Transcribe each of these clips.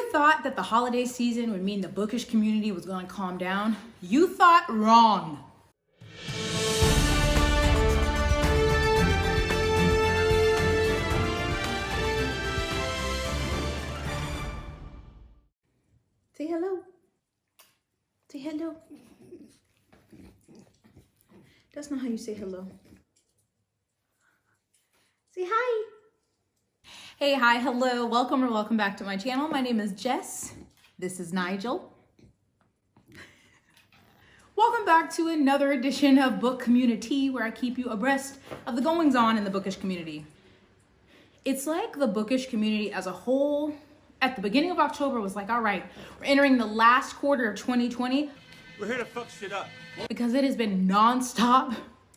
you thought that the holiday season would mean the bookish community was going to calm down, you thought wrong. Say hello. Say hello. That's not how you say hello. Say hi. Hey, hi, hello, welcome or welcome back to my channel. My name is Jess. This is Nigel. Welcome back to another edition of Book CommuniTEA, where I keep you abreast of the goings on in the bookish community. It's like the bookish community as a whole at the beginning of October was like, all right, we're entering the last quarter of 2020. We're here to fuck shit up. Because it has been nonstop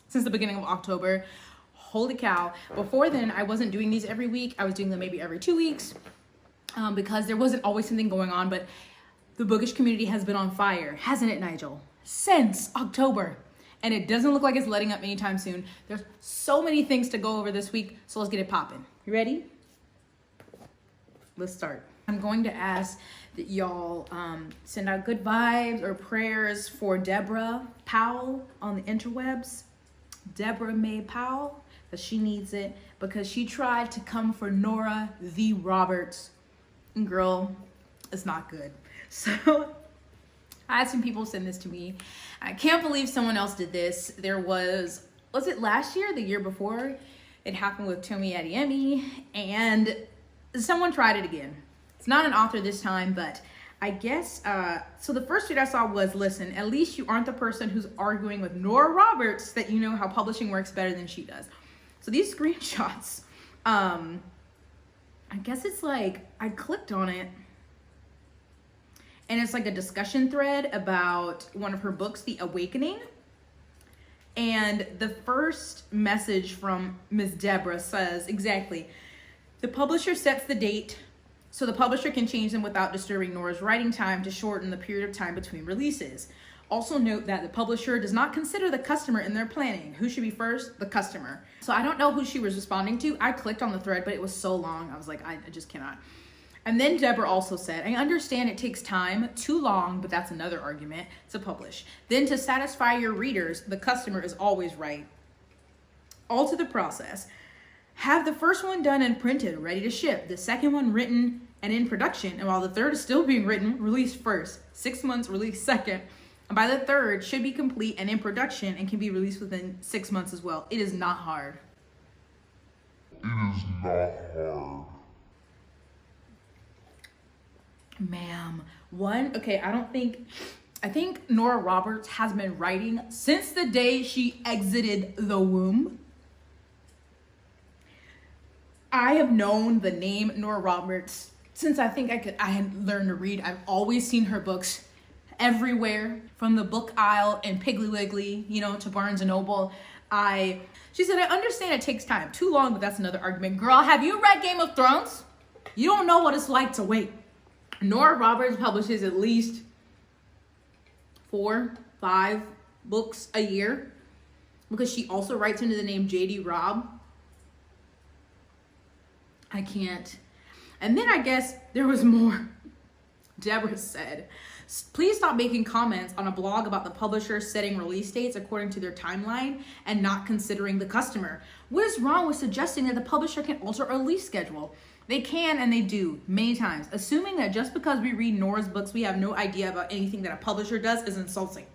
since the beginning of October. Holy cow. Before then, I wasn't doing these every week. I was doing them maybe every 2 weeks because there wasn't always something going on, but the bookish community has been on fire, hasn't it, Nigel? Since October. And it doesn't look like it's letting up anytime soon. There's so many things to go over this week, so let's get it popping. You ready? Let's start. I'm going to ask that y'all send out good vibes or prayers for Deborah Powell on the interwebs. Deborah May Powell, because she needs it, because she tried to come for Nora Roberts. And girl, it's not good. So I had some people send this to me. I can't believe someone else did this. There was it last year, the year before? It happened with Tomi Adeyemi, and someone tried it again. It's not an author this time, but I guess, so the first tweet I saw was, listen, at least you aren't the person who's arguing with Nora Roberts that you know how publishing works better than she does. So these screenshots, I guess it's like, I clicked on it, and it's like a discussion thread about one of her books, The Awakening. And the first message from Ms. Deborah says, exactly, the publisher sets the date so the publisher can change them without disturbing Nora's writing time to shorten the period of time between releases. Also note that the publisher does not consider the customer in their planning. Who should be first? The customer. So I don't know who she was responding to. I clicked on the thread, but it was so long. I was like, I just cannot. And then Deborah also said, I understand it takes time, too long, but that's another argument, to publish. Then to satisfy your readers, the customer is always right. All to the process. Have the first one done and printed, ready to ship. The second one written and in production. And while the third is still being written, released first. 6 months, released second. And by the third, should be complete and in production and can be released within 6 months as well. It is not hard. It is not hard. Ma'am, I think Nora Roberts has been writing since the day she exited the womb. I have known the name Nora Roberts since I had learned to read. I've always seen her books everywhere, from the book aisle and Piggly Wiggly, to Barnes and Noble. She said, I understand it takes time. Too long, but that's another argument. Girl, have you read Game of Thrones? You don't know what it's like to wait. Nora Roberts publishes at least 4, 5 books a year because she also writes under the name J.D. Robb. I can't. And then I guess there was more. Deborah said, please stop making comments on a blog about the publisher setting release dates according to their timeline and not considering the customer. What is wrong with suggesting that the publisher can alter a release schedule? They can, and they do many times. Assuming that just because we read Nora's books, we have no idea about anything that a publisher does is insulting.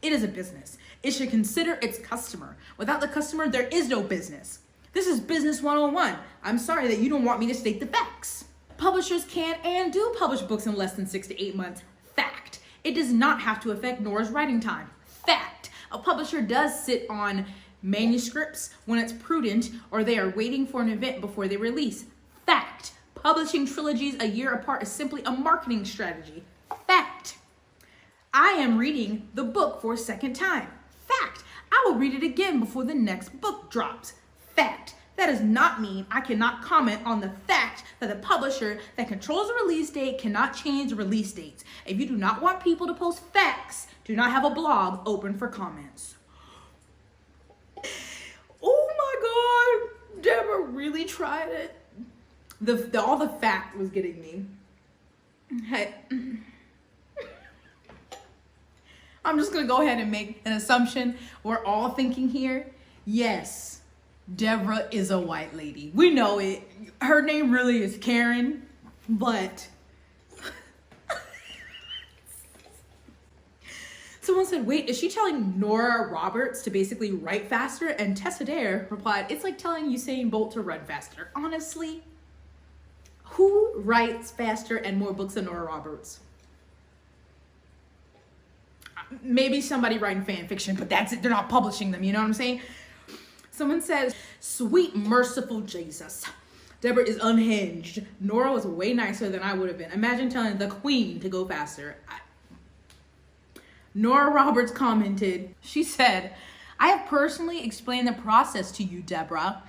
It is a business. It should consider its customer. Without the customer, there is no business. This is business 101. I'm sorry that you don't want me to state the facts. Publishers can and do publish books in less than 6 to 8 months. Fact. It does not have to affect Nora's writing time. Fact. A publisher does sit on manuscripts when it's prudent, or they are waiting for an event before they release. Fact. Publishing trilogies a year apart is simply a marketing strategy. Fact. I am reading the book for a second time. Fact. I will read it again before the next book drops. Fact. That does not mean I cannot comment on the fact that the publisher that controls the release date cannot change the release dates. If you do not want people to post facts, do not have a blog open for comments. Oh my God, Deborah really tried it. All the fact was getting me. Hey. I'm just gonna go ahead and make an assumption. We're all thinking here, yes, Deborah is a white lady. We know it. Her name really is Karen, but someone said, wait, is she telling Nora Roberts to basically write faster? And Tessa Dare replied, it's like telling Usain Bolt to run faster. Honestly, who writes faster and more books than Nora Roberts? Maybe somebody writing fan fiction, but that's it. They're not publishing them. You know what I'm saying? Someone says, sweet, merciful Jesus. Deborah is unhinged. Nora was way nicer than I would have been. Imagine telling the queen to go faster. Nora Roberts commented, she said, I have personally explained the process to you, Deborah.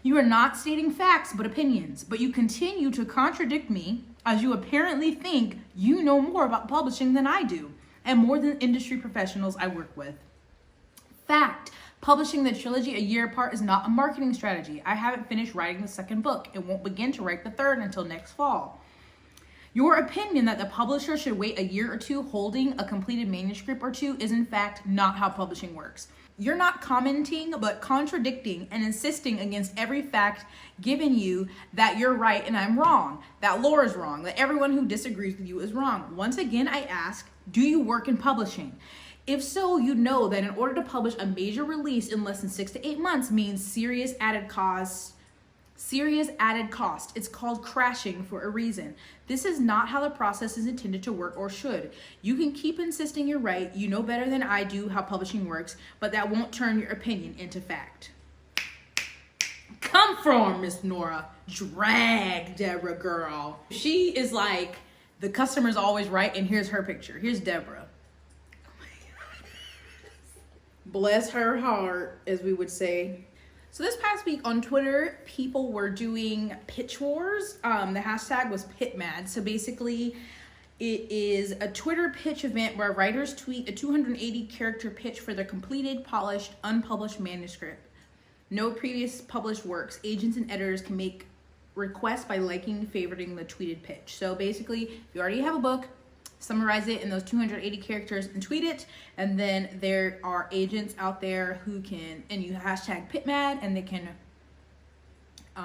You are not stating facts, but opinions, but you continue to contradict me as you apparently think you know more about publishing than I do, and more than industry professionals I work with. Fact, publishing the trilogy a year apart is not a marketing strategy. I haven't finished writing the second book and won't begin to write the third until next fall. Your opinion that the publisher should wait a year or two holding a completed manuscript or two is in fact not how publishing works. You're not commenting, but contradicting and insisting against every fact given you that you're right and I'm wrong, that Laura's wrong, that everyone who disagrees with you is wrong. Once again, I ask, do you work in publishing? If so, you know that in order to publish a major release in less than 6 to 8 months means serious added cost. It's called crashing for a reason. This is not how the process is intended to work or should. You can keep insisting you're right. You know better than I do how publishing works, but that won't turn your opinion into fact. Come from Miss Nora. Drag Deborah, girl. She is like, the customer's always right, and here's her picture. Here's Deborah. Bless her heart, as we would say. So this past week on Twitter, people were doing pitch wars. The hashtag was pitmad. So basically, it is a Twitter pitch event where writers tweet a 280 character pitch for their completed, polished, unpublished manuscript. No previous published works. Agents and editors can make requests by liking and favoriting the tweeted pitch. So basically, if you already have a book, summarize it in those 280 characters and tweet it, and then there are agents out there who can, and you hashtag pitmad, and they can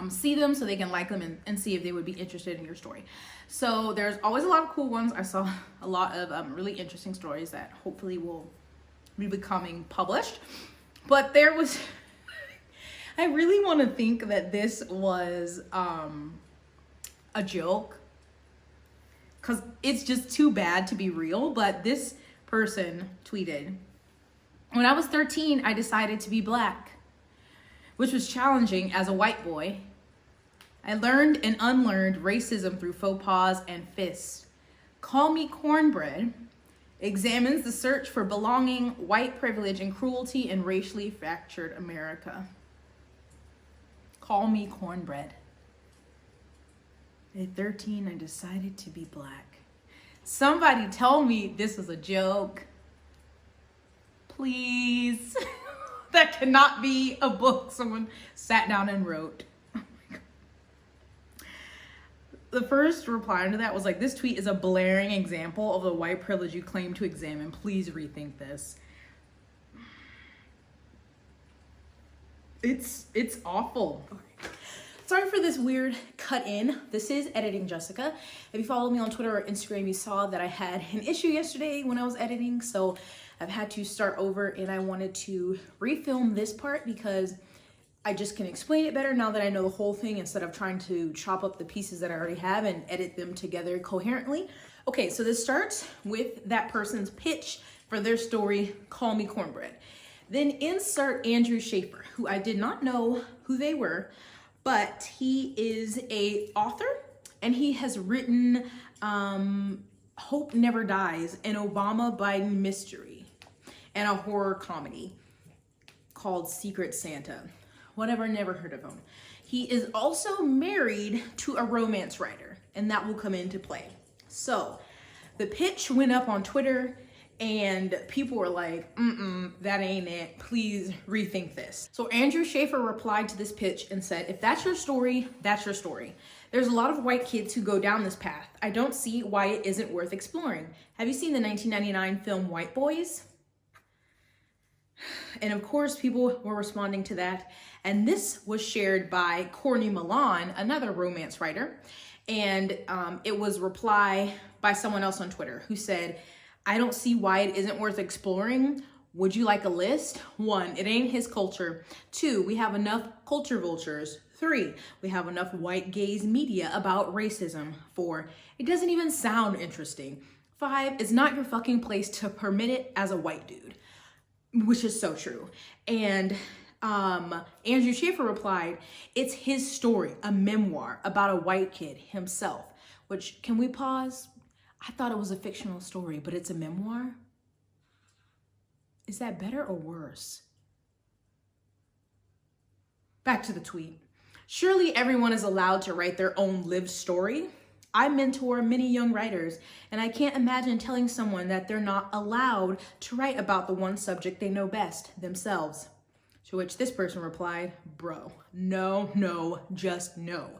see them so they can like them and see if they would be interested in your story. So there's always a lot of cool ones. I saw a lot of really interesting stories that hopefully will be becoming published, but there was I really want to think that this was a joke, because it's just too bad to be real. But this person tweeted, when I was 13, I decided to be black, which was challenging as a white boy. I learned and unlearned racism through faux pas and fists. Call Me Cornbread examines the search for belonging, white privilege, and cruelty in racially fractured America. Call me cornbread. At 13, I decided to be black. Somebody tell me this was a joke. Please. That cannot be a book someone sat down and wrote. Oh my God. The first reply to that was like, this tweet is a blaring example of the white privilege you claim to examine. Please rethink this. It's awful. Sorry for this weird cut in. This is Editing Jessica. If you follow me on Twitter or Instagram, you saw that I had an issue yesterday when I was editing, so I've had to start over, and I wanted to refilm this part because I just can explain it better now that I know the whole thing instead of trying to chop up the pieces that I already have and edit them together coherently. Okay, so this starts with that person's pitch for their story, Call Me Cornbread. Then insert Andrew Schaefer, who I did not know who they were, but he is a author, and he has written Hope Never Dies, an Obama-Biden mystery, and a horror comedy called Secret Santa. Whatever, never heard of him. He is also married to a romance writer, and that will come into play. So the pitch went up on Twitter, and people were like, that ain't it. Please rethink this. So Andrew Schaefer replied to this pitch and said, if that's your story, that's your story. There's a lot of white kids who go down this path. I don't see why it isn't worth exploring. Have you seen the 1999 film White Boys? And of course, people were responding to that. And this was shared by Courtney Milan, another romance writer. And it was reply by someone else on Twitter who said, I don't see why it isn't worth exploring. Would you like a list? 1, it ain't his culture. 2, we have enough culture vultures. 3, we have enough white gaze media about racism. 4, it doesn't even sound interesting. 5, it's not your fucking place to permit it as a white dude, which is so true. And Andrew Schaefer replied, it's his story, a memoir about a white kid himself, which, can we pause? I thought it was a fictional story, but it's a memoir? Is that better or worse? Back to the tweet. Surely everyone is allowed to write their own lived story. I mentor many young writers, and I can't imagine telling someone that they're not allowed to write about the one subject they know best, themselves. To which this person replied, bro, no, just no.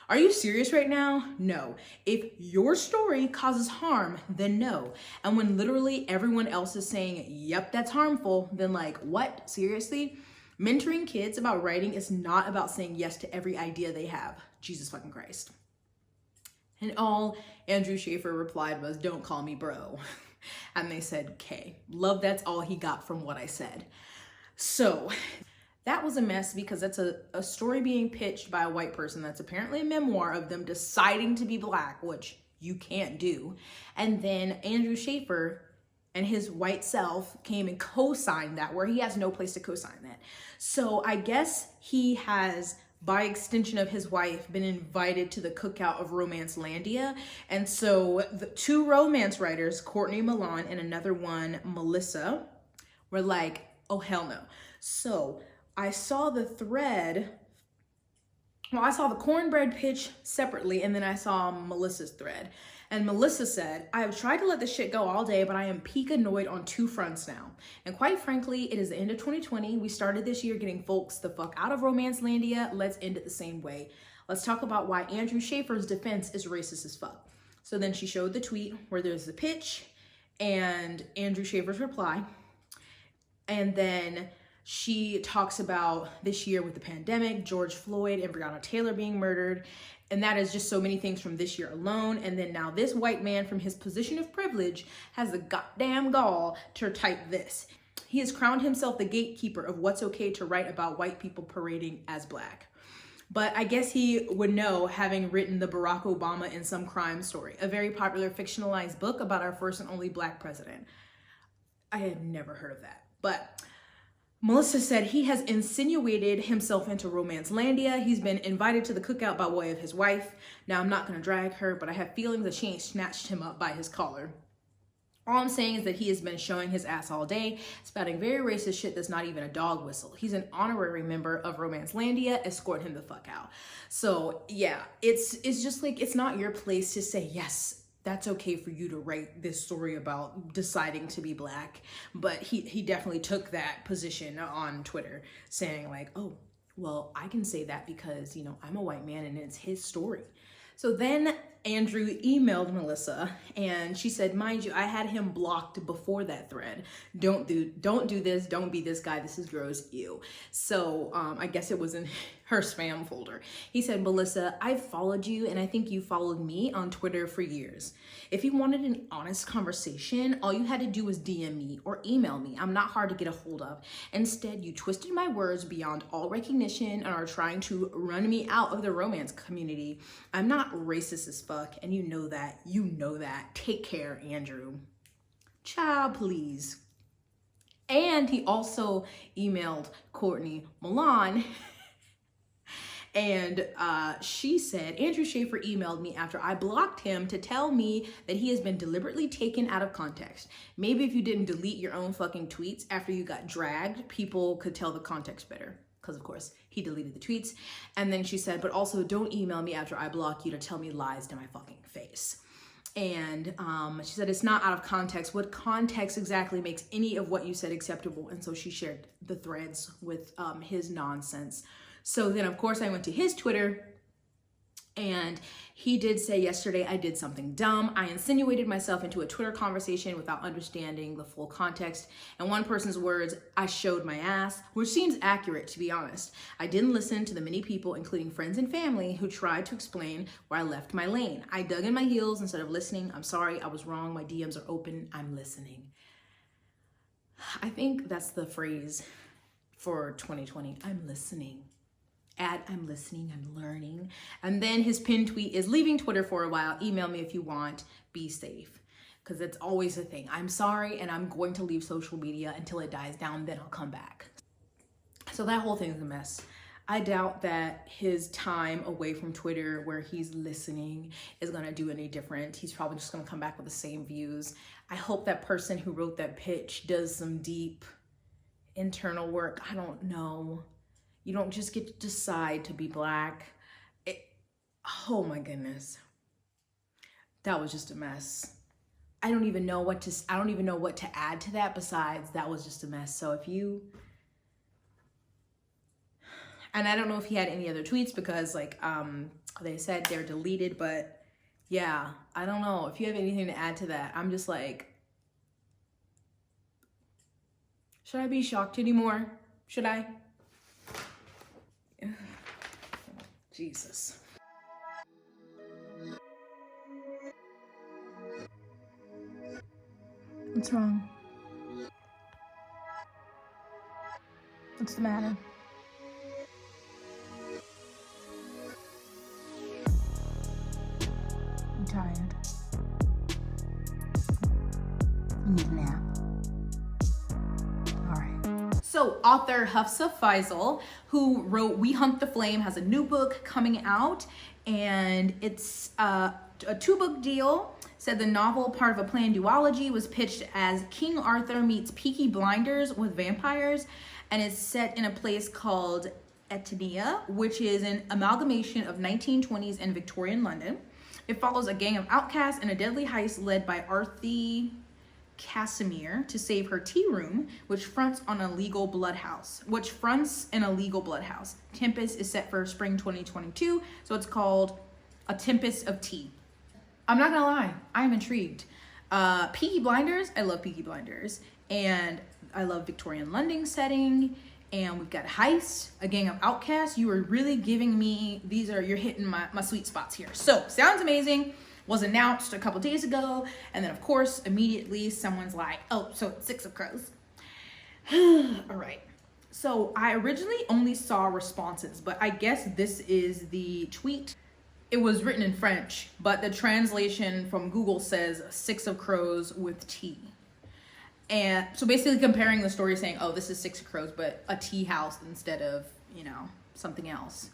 Are you serious right now? No. If your story causes harm, then no. And when literally everyone else is saying, yep, that's harmful, then like, what? Seriously? Mentoring kids about writing is not about saying yes to every idea they have. Jesus fucking Christ. And all Andrew Schaefer replied was, don't call me bro. And they said, okay. Love, that's all he got from what I said. So that was a mess because that's a story being pitched by a white person that's apparently a memoir of them deciding to be black, which you can't do. And then Andrew Schaefer and his white self came and co-signed that, where he has no place to co-sign that. So I guess he has, by extension of his wife, been invited to the cookout of Romancelandia. And so the 2 romance writers, Courtney Milan and another one, Melissa, were like, oh, hell no. So I saw the thread. Well, I saw the cornbread pitch separately, and then I saw Melissa's thread. And Melissa said, I have tried to let this shit go all day, but I am peak annoyed on 2 fronts now. And quite frankly, it is the end of 2020. We started this year getting folks the fuck out of Romancelandia. Let's end it the same way. Let's talk about why Andrew Schaefer's defense is racist as fuck. So then she showed the tweet where there's the pitch and Andrew Schaefer's reply. And then she talks about this year with the pandemic, George Floyd and Breonna Taylor being murdered. And that is just so many things from this year alone. And then now this white man from his position of privilege has the goddamn gall to type this. He has crowned himself the gatekeeper of what's okay to write about white people parading as black. But I guess he would know, having written the Barack Obama in Some Crime Story, a very popular fictionalized book about our first and only black president. I had never heard of that. But Melissa said he has insinuated himself into Romancelandia. He's been invited to the cookout by way of his wife. Now, I'm not going to drag her, but I have feelings that she ain't snatched him up by his collar. All I'm saying is that he has been showing his ass all day, spouting very racist shit that's not even a dog whistle. He's an honorary member of Romancelandia. Escort him the fuck out. So, yeah, it's just like, it's not your place to say, yes, that's okay for you to write this story about deciding to be black. But he definitely took that position on Twitter, saying like, oh, well, I can say that because, you know, I'm a white man and it's his story. So then Andrew emailed Melissa and she said, mind you, I had him blocked before that thread. Don't do this. Don't be this guy. This is gross. Ew. So I guess it was in her spam folder. He said, Melissa, I've followed you and I think you followed me on Twitter for years. If you wanted an honest conversation, all you had to do was DM me or email me. I'm not hard to get a hold of. Instead, you twisted my words beyond all recognition and are trying to run me out of the romance community. I'm not racist as fuck, and you know that. You know that. Take care, Andrew. Child, please. And he also emailed Courtney Milan. And she said, Andrew Schaefer emailed me after I blocked him to tell me that he has been deliberately taken out of context. Maybe if you didn't delete your own fucking tweets after you got dragged, people could tell the context better. Because of course he deleted the tweets. And then she said, but also don't email me after I block you to tell me lies to my fucking face. And she said, it's not out of context. What context exactly makes any of what you said acceptable? And so she shared the threads with his nonsense. So then, of course, I went to his Twitter And he did say yesterday, I did something dumb. I insinuated myself into a Twitter conversation without understanding the full context. In one person's words, I showed my ass, which seems accurate, to be honest. I didn't listen to the many people, including friends and family, who tried to explain where I left my lane. I dug in my heels instead of listening. I'm sorry, I was wrong. My DMs are open. I'm listening. I think that's the phrase for 2020. I'm listening. Add, I'm listening, I'm learning. And then his pinned tweet is leaving Twitter for a while. Email me if you want. Be safe. Because it's always a thing. I'm sorry, and I'm going to leave social media until it dies down, then I'll come back. So that whole thing is a mess. I doubt that his time away from Twitter where he's listening is gonna do any different. He's probably just gonna come back with the same views. I hope that person who wrote that pitch does some deep internal work. I don't know. You don't just get to decide to be Black. Oh my goodness. That was just a mess. I don't even know what to add to that besides that was just a mess. So and I don't know if he had any other tweets because they said they're deleted, but yeah, I don't know. If you have anything to add to that, I'm just like, should I be shocked anymore? Should I? Jesus. What's wrong? What's the matter? I'm tired. You need a nap. All right. So author Hafsa Faisal, who wrote We Hunt the Flame, has a new book coming out, and it's a 2-book deal. Said the novel, part of a planned duology, was pitched as King Arthur meets Peaky Blinders with vampires, and is set in a place called Etnia, which is an amalgamation of 1920s and Victorian London. It follows a gang of outcasts and a deadly heist led by Arthie Casimir to save her tea room, which fronts in a legal blood house. Tempest is set for spring 2022, so it's called A Tempest of Tea. I'm not gonna lie, I'm intrigued. Peaky Blinders, I love Peaky Blinders, and I love Victorian London setting, and we've got heist, a gang of outcasts. You are really giving me, you're hitting my sweet spots here. So, sounds amazing. Was announced a couple days ago, and then of course, immediately someone's like, oh, so it's 6 of Crows. All right. So I originally only saw responses, but I guess this is the tweet. It was written in French, but the translation from Google says 6 of Crows with tea. And so basically comparing the story saying, oh, this is 6 of Crows, but a tea house instead of, something else.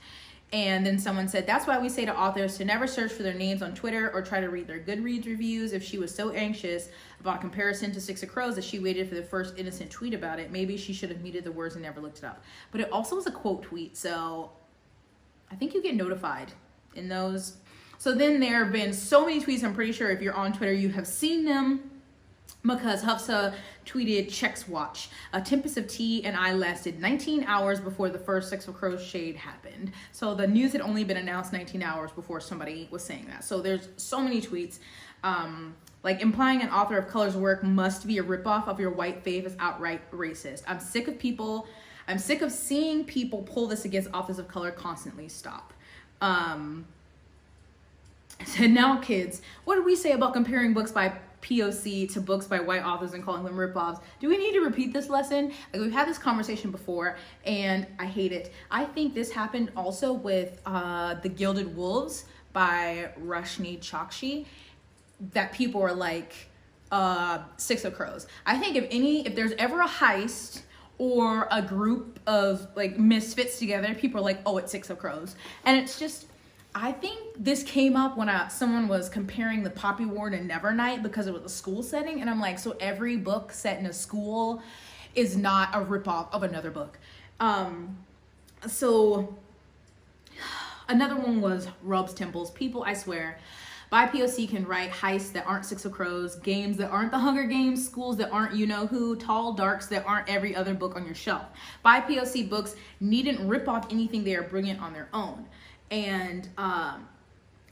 And then someone said, that's why we say to authors to never search for their names on Twitter or try to read their Goodreads reviews. If she was so anxious about comparison to 6 of Crows that she waited for the first innocent tweet about it, maybe she should have muted the words and never looked it up. But it also was a quote tweet, so I think you get notified in those. So then there have been so many tweets, I'm pretty sure if you're on Twitter, you have seen them. Because Hafsa tweeted, checks watch. A Tempest of Tea and I lasted 19 hours before the first 6 of Crows shade happened. So the news had only been announced 19 hours before somebody was saying that. So there's so many tweets. Like implying an author of color's work must be a ripoff of your white fave is outright racist. I'm sick of seeing people pull this against authors of color constantly. Stop. So now kids, what do we say about comparing books by POC to books by white authors and calling them ripoffs? Do we need to repeat this lesson? Like, we've had this conversation before and I hate it. I think this happened also with The Gilded Wolves by Rashni Chokshi, that people were like 6 of Crows. I think if there's ever a heist or a group of like misfits together, people are like, oh, it's 6 of Crows. And it's just, I think this came up when someone was comparing The Poppy Ward and Nevernight because it was a school setting. And I'm like, so every book set in a school is not a ripoff of another book. So another one was Rubs Temples. People, I swear, by POC can write heists that aren't 6 of Crows, games that aren't The Hunger Games, schools that aren't you-know-who, tall darks that aren't every other book on your shelf. By POC books needn't rip off anything they are brilliant on their own. And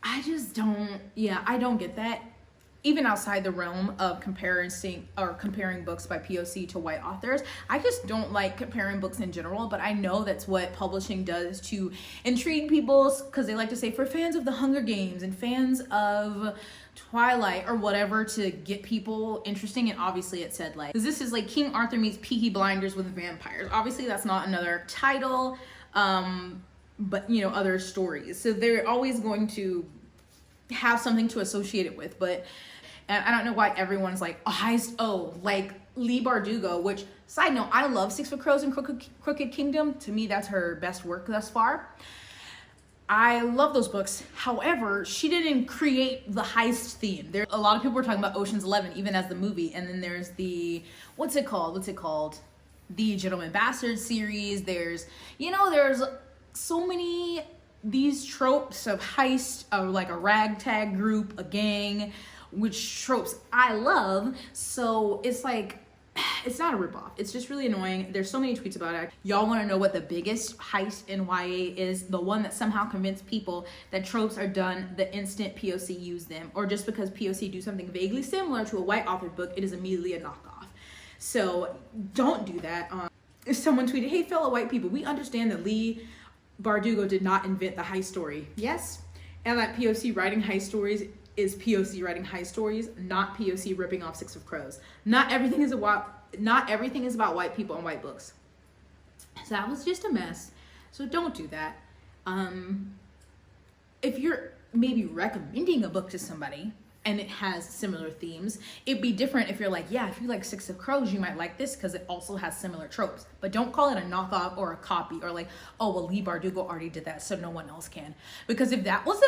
I just don't, yeah, I don't get that. Even outside the realm of comparing books by POC to white authors, I just don't like comparing books in general, but I know that's what publishing does to intrigue people, because they like to say for fans of the Hunger Games and fans of Twilight or whatever, to get people interesting. And obviously it said like, this is like King Arthur meets Peaky Blinders with vampires. Obviously that's not another title, but you know, other stories. So they're always going to have something to associate it with. But and I don't know why everyone's like, like Leigh Bardugo, which, side note, I love Six Foot Crows and Crooked Kingdom. To me, that's her best work thus far. I love those books. However, she didn't create the heist theme. There, a lot of people were talking about Ocean's 11, even as the movie. And then there's the, what's it called? The Gentleman Bastard series. There's so many these tropes of heist, of like a ragtag group, a gang, which tropes I love. So it's like, it's not a ripoff. It's just really annoying. There's so many tweets about it. Y'all want to know what the biggest heist in YA is? The one that somehow convinced people that tropes are done the instant POC use them, or just because POC do something vaguely similar to a white authored book, it is immediately a knockoff. So don't do that. Someone tweeted, "Hey fellow white people, we understand that Leigh Bardugo did not invent the heist story. Yes, and that POC writing heist stories is POC writing heist stories, not POC ripping off Six of Crows. Not everything is about white people and white books." So that was just a mess. So don't do that. If you're maybe recommending a book to somebody and it has similar themes, it'd be different if you're like, yeah, if you like Six of Crows, you might like this because it also has similar tropes. But don't call it a knockoff or a copy, or like, oh, well, Leigh Bardugo already did that, so no one else can. Because if that was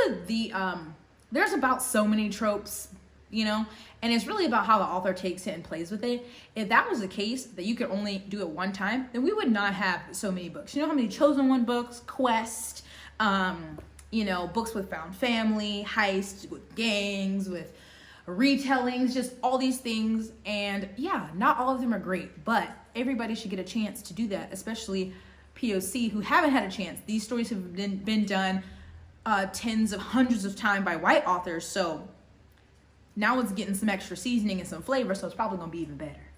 there's about so many tropes, you know, and it's really about how the author takes it and plays with it. If that was the case, that you could only do it one time, then we would not have so many books. You know how many Chosen One books, Quest, books with found family, heists, with gangs, with retellings, just all these things. And yeah, not all of them are great, but everybody should get a chance to do that, especially POC who haven't had a chance. These stories have been done tens of hundreds of times by white authors, so now it's getting some extra seasoning and some flavor, so it's probably gonna be even better.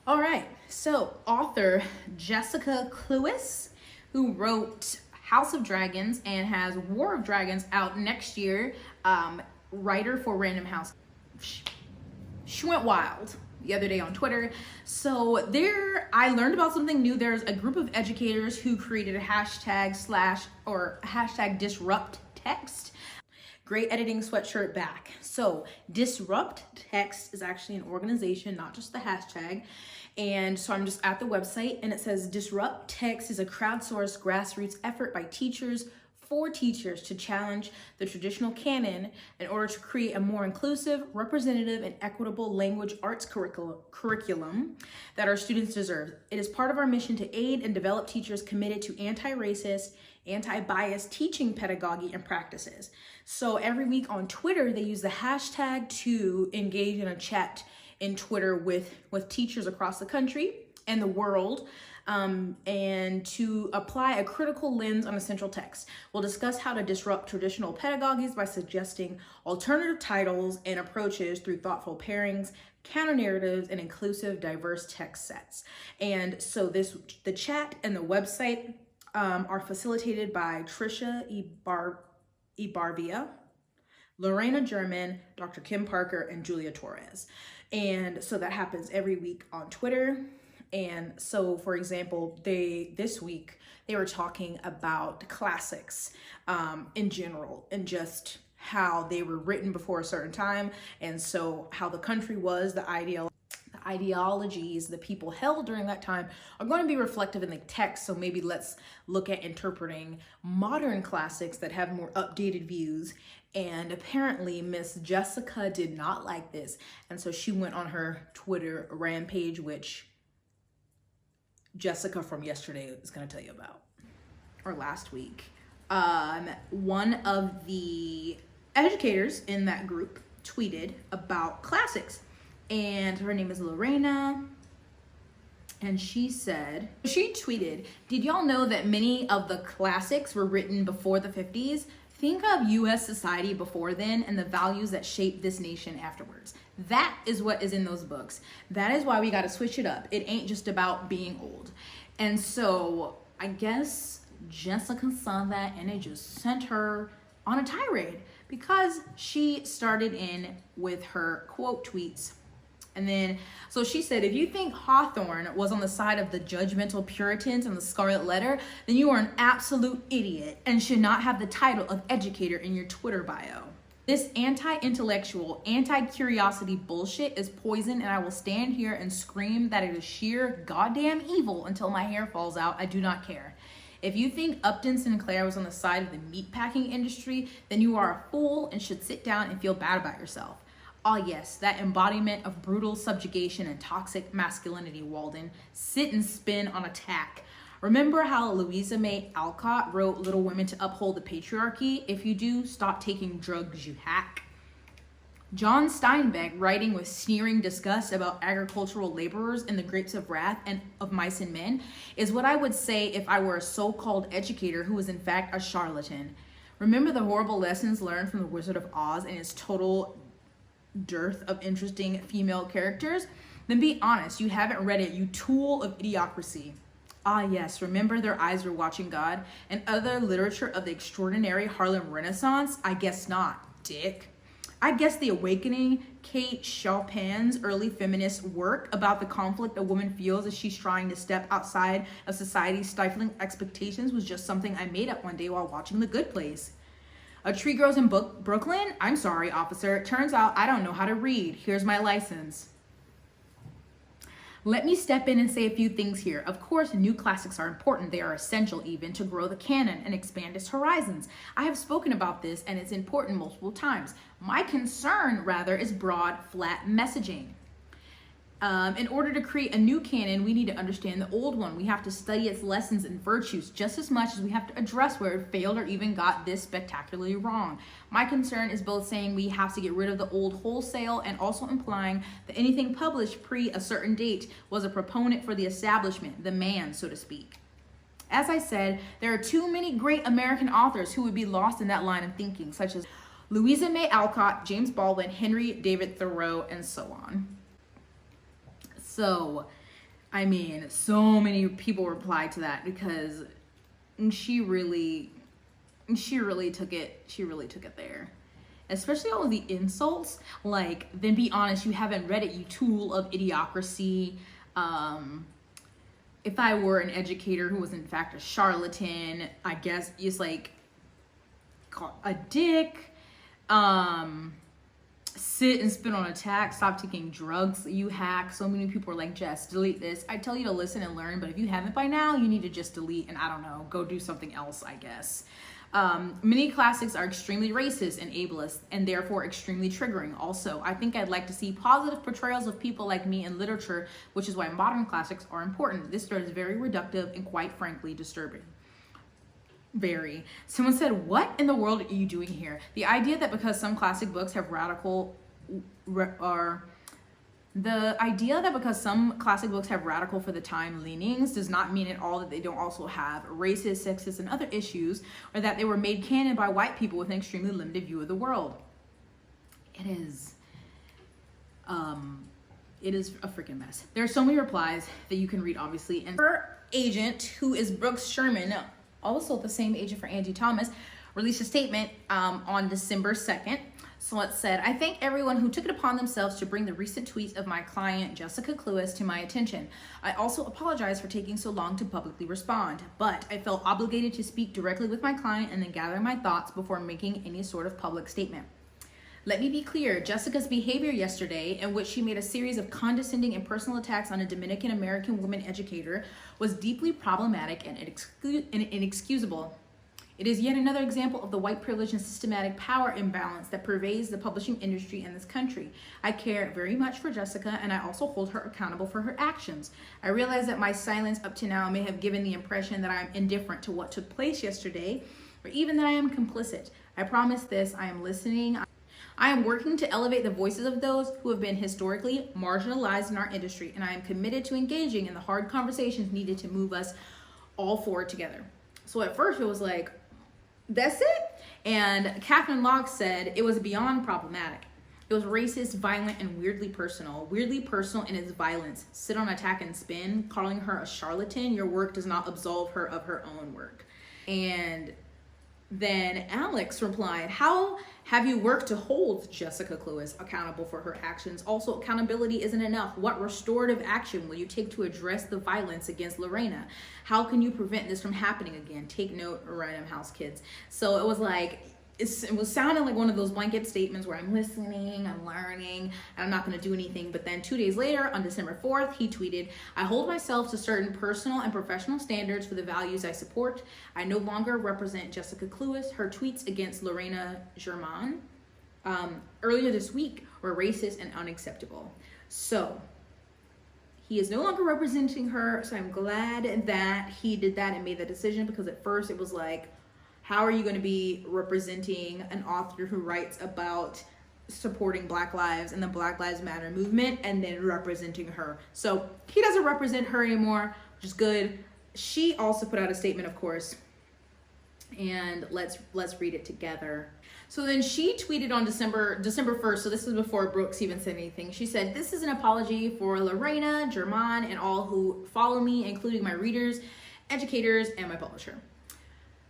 All right, so author Jessica Cluess, who wrote House of Dragons and has War of Dragons out next year, writer for Random House. She went wild the other day on Twitter. So I learned about something new. There's a group of educators who created a hashtag disrupt text. Great editing, sweatshirt back. So Disrupt Text is actually an organization, not just the hashtag. And so I'm just at the website, and it says Disrupt Text is a crowdsourced grassroots effort by teachers for teachers to challenge the traditional canon in order to create a more inclusive, representative, and equitable language arts curriculum that our students deserve. It is part of our mission to aid and develop teachers committed to anti-racist, anti-bias teaching pedagogy and practices. So every week on Twitter, they use the hashtag to engage in a chat in Twitter with teachers across the country and the world, and to apply a critical lens on essential text. We'll discuss how to disrupt traditional pedagogies by suggesting alternative titles and approaches through thoughtful pairings, counter narratives, and inclusive, diverse text sets. And so the chat and the website are facilitated by Trisha Ibarvia, Lorena German, Dr. Kim Parker, and Julia Torres. And so that happens every week on Twitter. And so, for example, this week they were talking about classics in general, and just how they were written before a certain time, and so how the country was, the ideologies the people held during that time are going to be reflective in the text. So maybe let's look at interpreting modern classics that have more updated views. And apparently Miss Jessica did not like this, and so she went on her Twitter rampage, which Jessica from yesterday is going to tell you about, or last week. One of the educators in that group tweeted about classics, and her name is Lorena, and she tweeted, "Did y'all know that many of the classics were written before the 50s? Think of US society before then and the values that shaped this nation afterwards. That is what is in those books. That is why we got to switch it up. It ain't just about being old. And so I guess Jessica saw that and it just sent her on a tirade because she started in with her quote tweets. And then, so she said, if you think Hawthorne was on the side of the judgmental Puritans and the Scarlet Letter, then you are an absolute idiot and should not have the title of educator in your Twitter bio. This anti-intellectual, anti-curiosity bullshit is poison, and I will stand here and scream that it is sheer goddamn evil until my hair falls out. I do not care. If you think Upton Sinclair was on the side of the meatpacking industry, then you are a fool and should sit down and feel bad about yourself. Ah, yes, that embodiment of brutal subjugation and toxic masculinity, Walden. Sit and spin on attack. Remember how Louisa May Alcott wrote Little Women to uphold the patriarchy? If you do, stop taking drugs, you hack. John Steinbeck, writing with sneering disgust about agricultural laborers in The Grapes of Wrath and of Mice and Men, is what I would say if I were a so-called educator who was in fact a charlatan. Remember the horrible lessons learned from The Wizard of Oz and its total dearth of interesting female characters? Then be honest, you haven't read it, you tool of idiocracy. Ah yes, remember Their Eyes Were Watching God and other literature of the extraordinary Harlem Renaissance? I guess not, dick. I guess The Awakening, Kate Chopin's early feminist work about the conflict a woman feels as she's trying to step outside of society's stifling expectations, was just something I made up one day while watching The Good Place. A tree grows in Brooklyn? I'm sorry, officer. It turns out I don't know how to read. Here's my license. Let me step in and say a few things here. Of course, new classics are important. They are essential even to grow the canon and expand its horizons. I have spoken about this and it's important multiple times. My concern, rather, is broad, flat messaging. In order to create a new canon, we need to understand the old one. We have to study its lessons and virtues just as much as we have to address where it failed or even got this spectacularly wrong. My concern is both saying we have to get rid of the old wholesale and also implying that anything published pre a certain date was a proponent for the establishment, the man, so to speak. As I said, there are too many great American authors who would be lost in that line of thinking, such as Louisa May Alcott, James Baldwin, Henry David Thoreau, and so on. So, I mean, so many people replied to that because she really took it there. Especially all of the insults, like, then be honest, you haven't read it, you tool of idiocracy. If I were an educator who was in fact a charlatan, I guess it's like a dick. Sit and spit on attack, stop taking drugs, you hack. So many people are like, Jess, delete this. I tell you to listen and learn, but if you haven't by now, you need to just delete and I don't know, go do something else, I guess. Many classics are extremely racist and ableist and therefore extremely triggering. Also, I think I'd like to see positive portrayals of people like me in literature, which is why modern classics are important. This thread is very reductive and quite frankly disturbing. Very. Someone said, what in the world are you doing here? The idea that because some classic books have radical for the time leanings does not mean at all that they don't also have racist, sexist, and other issues, or that they were made canon by white people with an extremely limited view of the world. It is a freaking mess. There are so many replies that you can read, obviously, and her agent, who is Brooks Sherman, also the same agent for Angie Thomas, released a statement on December 2nd. So it said, I thank everyone who took it upon themselves to bring the recent tweets of my client, Jessica Cluess, to my attention. I also apologize for taking so long to publicly respond, but I felt obligated to speak directly with my client and then gather my thoughts before making any sort of public statement. Let me be clear, Jessica's behavior yesterday, in which she made a series of condescending and personal attacks on a Dominican American woman educator, was deeply problematic and inexcusable. It is yet another example of the white privilege and systematic power imbalance that pervades the publishing industry in this country. I care very much for Jessica, and I also hold her accountable for her actions. I realize that my silence up to now may have given the impression that I am indifferent to what took place yesterday, or even that I am complicit. I promise this, I am listening. I am working to elevate the voices of those who have been historically marginalized in our industry, and I am committed to engaging in the hard conversations needed to move us all forward together. So at first it was like, that's it? And Catherine Locke said it was beyond problematic. It was racist, violent, and weirdly personal. Weirdly personal in its violence. Sit on attack and spin, calling her a charlatan. Your work does not absolve her of her own work. And then Alex replied, how have you worked to hold Jessica Cluess accountable for her actions? Also, accountability isn't enough. What restorative action will you take to address the violence against Lorena? How can you prevent this from happening again? Take note, Random House kids. So it was like, it was sounding like one of those blanket statements where I'm listening, I'm learning, and I'm not going to do anything. But then 2 days later, on December 4th, he tweeted, I hold myself to certain personal and professional standards for the values I support. I no longer represent Jessica Cluess. Her tweets against Lorena Germain earlier this week were racist and unacceptable. So he is no longer representing her. So I'm glad that he did that and made that decision, because at first it was like, how are you going to be representing an author who writes about supporting Black lives and the Black Lives Matter movement and then representing her? So he doesn't represent her anymore, which is good. She also put out a statement, of course, and let's read it together. So then she tweeted on December 1st, so this is before Brooks even said anything. She said, this is an apology for Lorena, Germain, and all who follow me, including my readers, educators, and my publisher.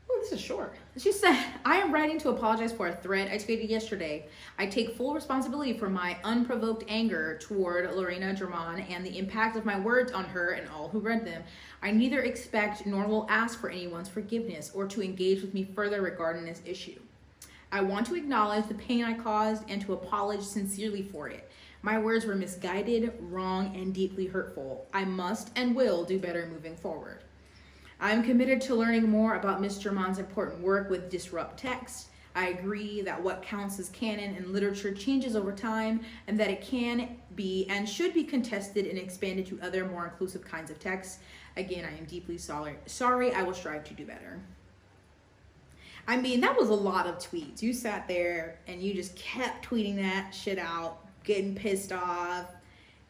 Oh, this is short. She said, I am writing to apologize for a thread I tweeted yesterday. I take full responsibility for my unprovoked anger toward Lorena Germain and the impact of my words on her and all who read them. I neither expect nor will ask for anyone's forgiveness or to engage with me further regarding this issue. I want to acknowledge the pain I caused and to apologize sincerely for it. My words were misguided, wrong, and deeply hurtful. I must and will do better moving forward. I'm committed to learning more about Ms. Germain's important work with Disrupt Text. I agree that what counts as canon in literature changes over time and that it can be and should be contested and expanded to other more inclusive kinds of texts. Again, I am deeply sorry. I will strive to do better. I mean, that was a lot of tweets. You sat there and you just kept tweeting that shit out, getting pissed off,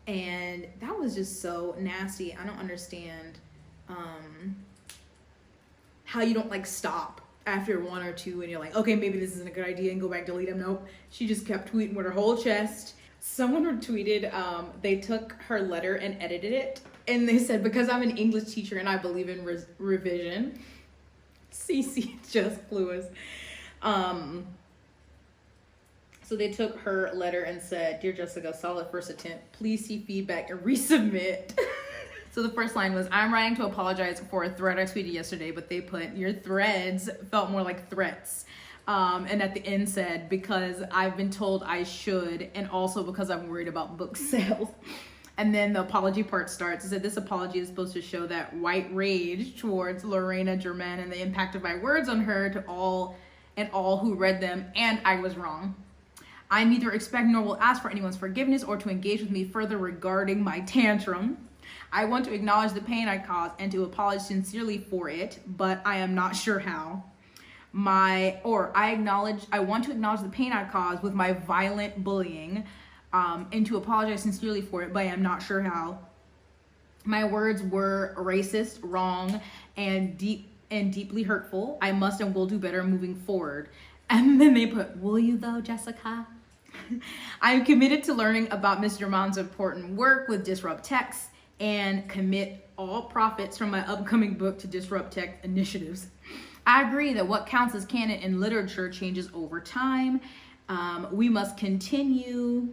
and that was just so nasty. I don't understand how you don't like stop after one or two and you're like, okay, maybe this isn't a good idea and go back and delete them. Nope. She just kept tweeting with her whole chest. Someone retweeted, they took her letter and edited it. And they said, because I'm an English teacher and I believe in revision, CC Jess Cluess. So they took her letter and said, Dear Jessica, solid first attempt. Please see feedback and resubmit. So the first line was, I'm writing to apologize for a thread I tweeted yesterday, but they put, your threads felt more like threats. And at the end said, because I've been told I should, and also because I'm worried about book sales. And then the apology part starts. It said, this apology is supposed to show that white rage towards Lorena Germain and the impact of my words on her to all who read them, and I was wrong. I neither expect nor will ask for anyone's forgiveness or to engage with me further regarding my tantrum. I want to acknowledge the pain I caused and to apologize sincerely for it, but I am not sure how. I want to acknowledge the pain I caused with my violent bullying, and to apologize sincerely for it, but I am not sure how. My words were racist, wrong, and deeply hurtful. I must and will do better moving forward. And then they put, will you though, Jessica? I am committed to learning about Ms. Germain's important work with Disrupt Text and commit all profits from my upcoming book to Disrupt Text initiatives. I agree that what counts as canon in literature changes over time. We must continue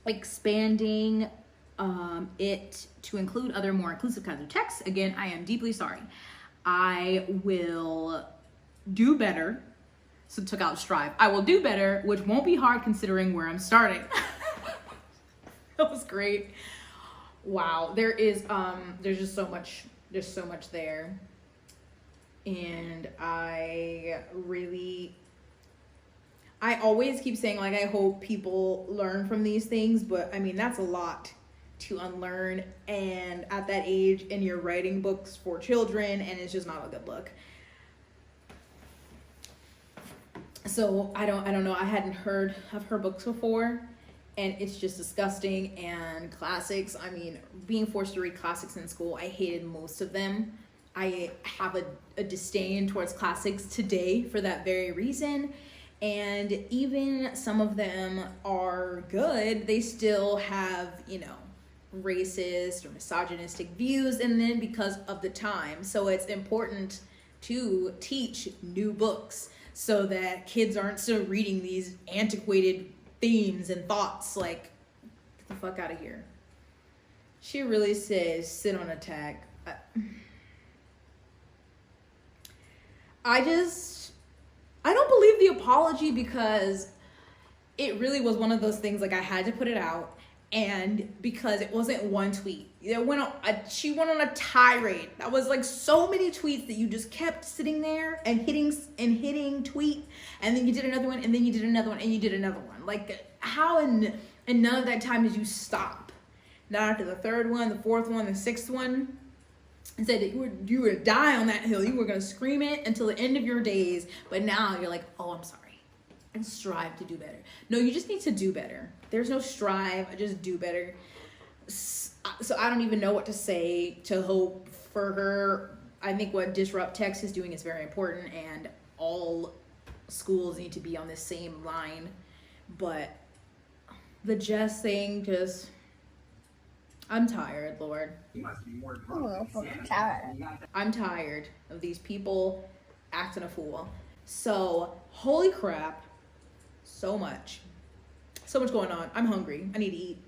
expanding it to include other more inclusive kinds of texts. Again, I am deeply sorry. I will do better. So took out strive. I will do better, which won't be hard considering where I'm starting. That was great. Wow, there's just so much, there's so much there. And I always keep saying, like, I hope people learn from these things, but I mean, that's a lot to unlearn. And at that age, and you're writing books for children, and it's just not a good look. So I don't know. I hadn't heard of her books before, and it's just disgusting. And classics, I mean, being forced to read classics in school, I hated most of them. I have a disdain towards classics today for that very reason. And even some of them are good, they still have, you know, racist or misogynistic views, and then because of the time. So it's important to teach new books so that kids aren't still reading these antiquated themes and thoughts. Like, get the fuck out of here. She really says sit on a tag. I don't believe the apology, because it really was one of those things, like, I had to put it out, and because it wasn't one tweet. She went on a tirade. That was like so many tweets that you just kept sitting there and hitting tweet, and then you did another one, and then you did another one, and you did another one. Like, how in none of that time did you stop? Not after the third one, the fourth one, the sixth one. And said that you were to die on that hill. You were going to scream it until the end of your days. But now you're like, oh, I'm sorry. And strive to do better. No, you just need to do better. There's no strive. Just do better. So I don't even know what to say to hope for her. I think what Disrupt Text is doing is very important. And all schools need to be on the same line. But the Jess thing just... I'm tired, Lord. I'm tired of these people acting a fool. So, holy crap. So much going on. I'm hungry. I need to eat.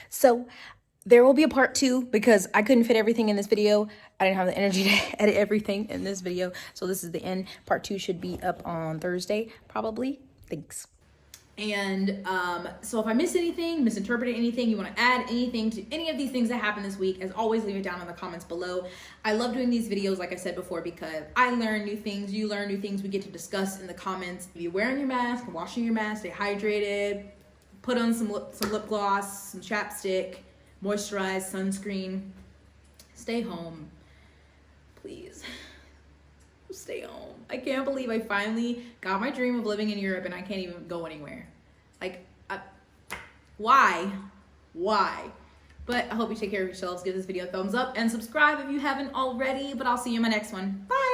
So, there will be a part 2 because I couldn't fit everything in this video. I didn't have the energy to edit everything in this video. So, this is the end. Part 2 should be up on Thursday, probably. Thanks. And so if I missed anything, misinterpreted anything, you want to add anything to any of these things that happened this week, as always, leave it down in the comments below. I love doing these videos, like I said before, because I learn new things, you learn new things, we get to discuss in the comments. If you're wearing your mask, washing your mask, stay hydrated, put on some lip gloss, some chapstick, moisturize, sunscreen, stay home, please. Stay home. I can't believe I finally got my dream of living in Europe and I can't even go anywhere. Like, why? But I hope you take care of yourselves. Give this video a thumbs up and subscribe if you haven't already. But I'll see you in my next one. Bye.